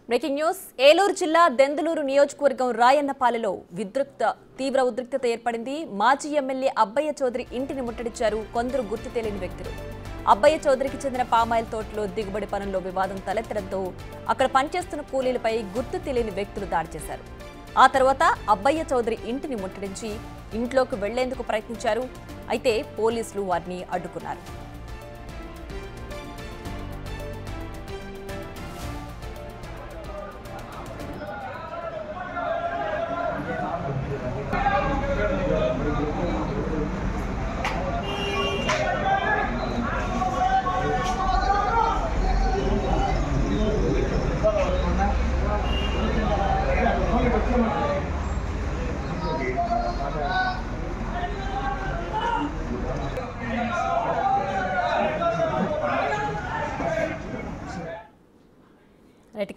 Breaking news Eluru జిల్లా దెందులూరు నియోజకవర్గం రాయన్నపాలెలో తీవ్ర ఉద్రిక్తత ఏర్పడింది. మాజీ ఎమ్మెల్యే అబ్బయ్య చౌదరి ఇంటిని ముట్టడించారు కొందరు గుర్తు తెలియని వ్యక్తులు. అబ్బయ్య చౌదరికి చెందిన పామాయిల్ తోటలో దిగుబడి పనుల్లో వివాదం తలెత్తడంతో అక్కడ పనిచేస్తున్న కూలీలపై గుర్తు తెలియని వ్యక్తులు దాడి చేశారు. ఆ తర్వాత అబ్బయ్య చౌదరి ఇంటిని ముట్టడించి ఇంట్లోకి వెళ్లేందుకు ప్రయత్నించారు. అయితే పోలీసులు వారిని అడ్డుకున్నారు.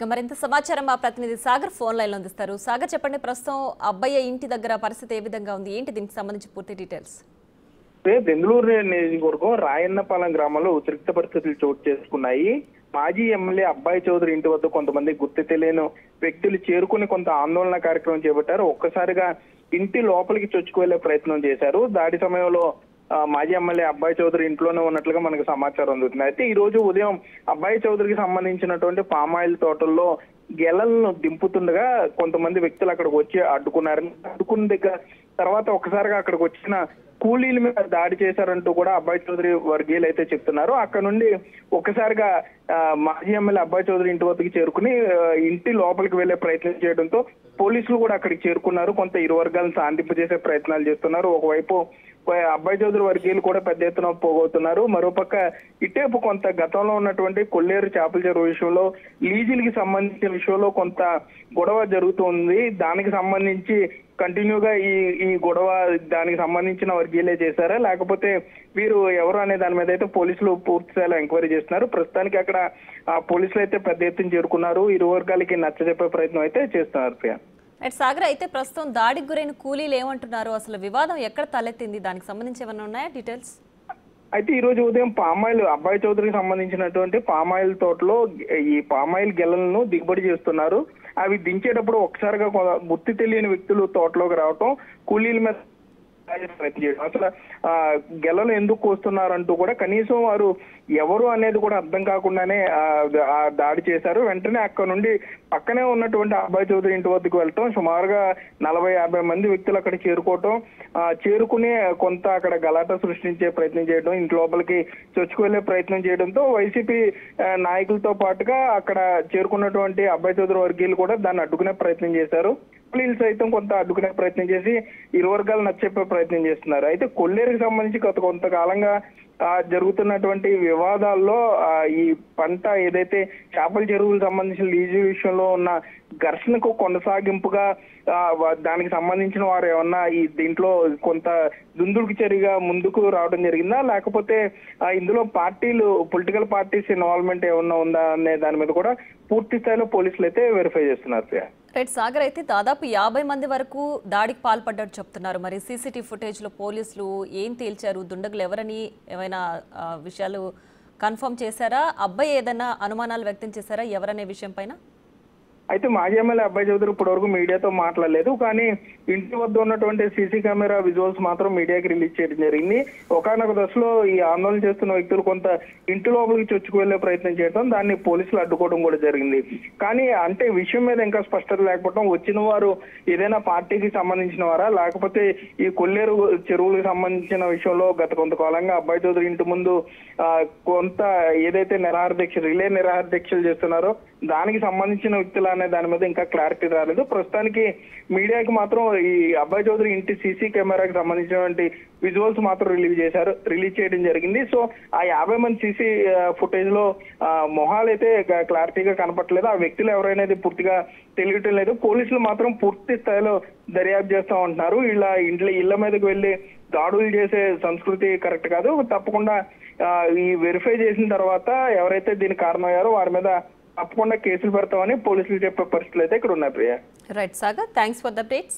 మరింత సమాచారం మా ప్రతినిధి సాగర్ ఫోన్ లైన్ లో అందిస్తారు. సాగర్, చెప్పండి, ప్రస్తుతం అబ్బయ్య ఇంటి దగ్గర పరిస్థితి ఏ విధంగా ఉంది, ఏంటి దీనికి సంబంధించి పూర్తి డీటెయిల్స్? దెందులూరు నియోజకవర్గం రాయన్నపాలెం గ్రామంలో ఉద్రిక్త పరిస్థితులు చోటు చేసుకున్నాయి. మాజీ ఎమ్మెల్యే అబ్బాయి చౌదరి ఇంటి వద్ద కొంతమంది గుర్తు తెలియని వ్యక్తులు చేరుకుని కొంత ఆందోళన కార్యక్రమం చేపట్టారు. ఒక్కసారిగా ఇంటి లోపలికి చొచ్చుకు వెళ్లే ప్రయత్నం చేశారు. దాడి సమయంలో మాజీ ఎమ్మెల్యే అబ్బాయి చౌదరి ఇంట్లోనే ఉన్నట్లుగా మనకు సమాచారం అందుతుంది. అయితే ఈ రోజు ఉదయం అబ్బాయి చౌదరికి సంబంధించినటువంటి పామాయిల్ తోటల్లో గెలలను దింపుతుండగా కొంతమంది వ్యక్తులు అక్కడికి వచ్చి అడ్డుకున్న దగ్గర తర్వాత ఒక్కసారిగా అక్కడికి వచ్చిన కూలీల మీద దాడి చేశారంటూ కూడా అబ్బాయి చౌదరి వర్గీయులు అయితే చెప్తున్నారు. అక్కడ నుండి ఒక్కసారిగా మాజీ ఎమ్మెల్యే అబ్బాయి చౌదరి ఇంటి వద్దకు చేరుకుని ఇంటి లోపలికి వెళ్లే ప్రయత్నం చేయడంతో పోలీసులు కూడా అక్కడికి చేరుకున్నారు. కొంత ఇరు వర్గాలను శాంతింపజేసే ప్రయత్నాలు చేస్తున్నారు. ఒకవైపు అబ్బాయి చౌదరి వర్గీయులు కూడా పెద్ద ఎత్తున పోగొతున్నారు. మరోపక్క ఇటేపు కొంత గతంలో ఉన్నటువంటి కొల్లేరు చేపల చెరువు విషయంలో లీజులకి సంబంధించిన విషయంలో కొంత గొడవ జరుగుతుంది. దానికి సంబంధించి కంటిన్యూగా ఈ గొడవ దానికి సంబంధించిన వర్గీయులే చేశారా లేకపోతే వీరు ఎవరు అనే దాని మీద అయితే పోలీసులు పూర్తి స్థాయిలో ఎంక్వైరీ చేస్తున్నారు. ప్రస్తుతానికి అక్కడ పోలీసులు అయితే పెద్ద ఎత్తున చేరుకున్నారు. ఇరు వర్గాలకి నచ్చజెప్పే ప్రయత్నం అయితే చేస్తున్నారు. సాగర్, అయితే ప్రస్తుతం దాడికి గురైన కూలీలు ఏమంటున్నారు, అసలు వివాదం ఎక్కడ తలెత్తింది, దానికి సంబంధించి ఏమైనా ఉన్నాయా డీటెయిల్స్? అయితే ఈ రోజు ఉదయం పామాయిల్ అబ్బాయి చౌదరికి సంబంధించినటువంటి పామాయిల్ తోటలో ఈ పామాయిల్ గెలలను దిగుబడి చేస్తున్నారు. అవి దించేటప్పుడు ఒకసారిగా గుర్తు తెలియని వ్యక్తులు తోటలోకి రావటం, కూలీల మీద ప్రయత్నం చేయడం, అసలు గెలలు ఎందుకు కోస్తున్నారంటూ కూడా కనీసం వారు ఎవరు అనేది కూడా అర్థం కాకుండానే దాడి చేశారు. వెంటనే అక్కడ నుండి పక్కనే ఉన్నటువంటి అబ్బాయి చౌదరి ఇంటి వద్దకు వెళ్ళటం, సుమారుగా 40-50 మంది వ్యక్తులు అక్కడ చేరుకుని కొంత అక్కడ గలాట సృష్టించే ప్రయత్నం చేయడం, ఇంటి లోపలికి చొచ్చుకు వెళ్లే ప్రయత్నం చేయడంతో వైసీపీ నాయకులతో పాటుగా అక్కడ చేరుకున్నటువంటి అబ్బాయి చౌదరి వర్గీయులు కూడా దాన్ని అడ్డుకునే ప్రయత్నం చేశారు. పోలీసులు సైతం కొంత అడ్డుకునే ప్రయత్నం చేసి ఇరు వర్గాలు నచ్చే ప్రయత్నం చేస్తున్నారు. అయితే కొల్లేరుకి సంబంధించి కొంతకాలంగా జరుగుతున్నటువంటి వివాదాల్లో ఈ పంట ఏదైతే చేపల చెరువులకు సంబంధించిన లీజు విషయంలో ఉన్న ఘర్షణకు కొనసాగింపుగా దానికి సంబంధించిన వారు ఏమన్నా దీంట్లో కొంత దుందుడుకు చర్యగా ముందుకు రావడం జరిగిందా లేకపోతే ఇందులో పొలిటికల్ పార్టీస్ ఇన్వాల్వ్మెంట్ ఏమన్నా ఉందా అనే దాని మీద కూడా పూర్తి స్థాయిలో పోలీసులు అయితే వెరిఫై చేస్తున్నారు. సాగర్, అయితే దాదాపు 50 మంది వరకు దాడికి పాల్పడ్డట్టు చెప్తున్నారు. మరి సీసీటీవీ ఫుటేజ్ లో పోలీసులు ఏం తేల్చారు, దుండగులు ఎవరని ఏమైనా విషయాలు కన్ఫర్మ్ చేశారా? అబ్బాయి ఏదైనా అనుమానాలు వ్యక్తం చేశారా ఎవరనే విషయం పైన? అయితే మాజీ ఎమ్మెల్యే అబ్బాయి చౌదరి ఇప్పటి వరకు మీడియాతో మాట్లాడలేదు. కానీ ఇంటి వద్ద ఉన్నటువంటి సీసీ కెమెరా విజువల్స్ మాత్రం మీడియాకి రిలీజ్ చేయడం జరిగింది. ఒకనొక దశలో ఈ ఆందోళన చేస్తున్న వ్యక్తులు కొంత ఇంటి లోపలికి చొచ్చుకు వెళ్లే ప్రయత్నం చేయడం, దాన్ని పోలీసులు అడ్డుకోవడం కూడా జరిగింది. కానీ అంటే విషయం మీద ఇంకా స్పష్టత లేకపోవడం, వచ్చిన వారు ఏదైనా పార్టీకి సంబంధించిన వారా లేకపోతే ఈ కొల్లేరు చెరువులకు సంబంధించిన విషయంలో గత కొంతకాలంగా అబ్బాయి చౌదరి ఇంటి ముందు కొంత ఏదైతే రిలే నిరాహార దీక్షలు చేస్తున్నారో దానికి సంబంధించిన వ్యక్తులు అనే దాని మీద ఇంకా క్లారిటీ రాలేదు. ప్రస్తుతానికి మీడియాకి మాత్రం ఈ అబ్బాయి చౌదరి ఇంటి సీసీ కెమెరాకి సంబంధించినటువంటి విజువల్స్ మాత్రం రిలీజ్ చేయడం జరిగింది. సో ఆ 50 మంది సీసీ ఫుటేజ్ లో మొహాలు అయితే క్లారిటీగా కనపట్లేదు. ఆ వ్యక్తులు ఎవరైనా పూర్తిగా తెలియటం లేదు. పోలీసులు మాత్రం పూర్తి స్థాయిలో దర్యాప్తు చేస్తూ ఉంటున్నారు. ఇలా ఇళ్ల మీదకి వెళ్లి దాడులు చేసే సంస్కృతి కరెక్ట్ కాదు. తప్పకుండా ఈ వెరిఫై చేసిన తర్వాత ఎవరైతే దీనికి కారణమయ్యారో వారి మీద తప్పకుండా కేసులు పెడతామని పోలీసులు చెప్పే పరిస్థితులు అయితే ఇక్కడ ఉన్నాయి. Right Sagar, thanks for the updates.